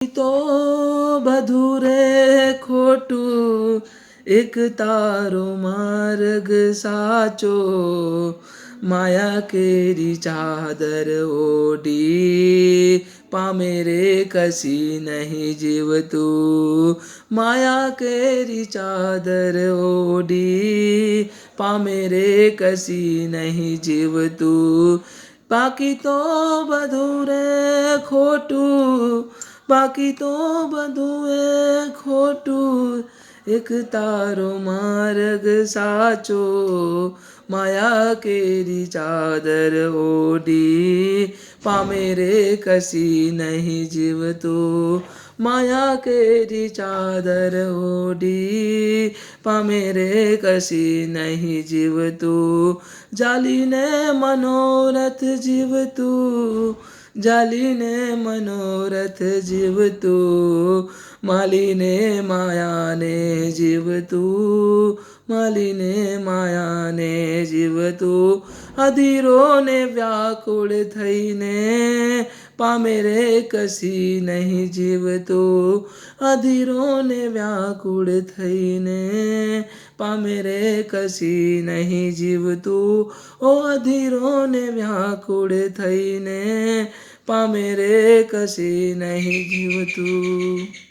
તો બધું રે ખોટું, એક તારો માર્ગ સાચો, માયા કેરી ચાદર ઓઢી, પામે રે કશી નહીં જીવતું, માયા કેરી ચાદર ઓઢી, પામે રે કશી નહીં જીવતું. બાકી તો બધું રે ખોટું, બાકી તો બધું એ ખોટું, એક તારો માર્ગ સાચો, માયા કેરી ચાદર ઓઢી, પામે રે કશી નહીં જીવતું, માયા કેરી ચાદર ઓઢી, પામે રે કશી નહીં જીવતું. જાલીને મનોરથ જીવતું, જાલીને મનોરથ જીવતું, માલીને માયાને જીવતું, માલીને માયાને જીવતું. અધીરોને વ્યાકુળ થઈને, પામે રે કશી નહીં જીવતું, અધીરોને વ્યાકુળ થઈને, પામે રે કશી નહીં જીવતું. ઓ અધીરોને વ્યાકુળ થઈને, પામે રે કશી નહીં જીવતું.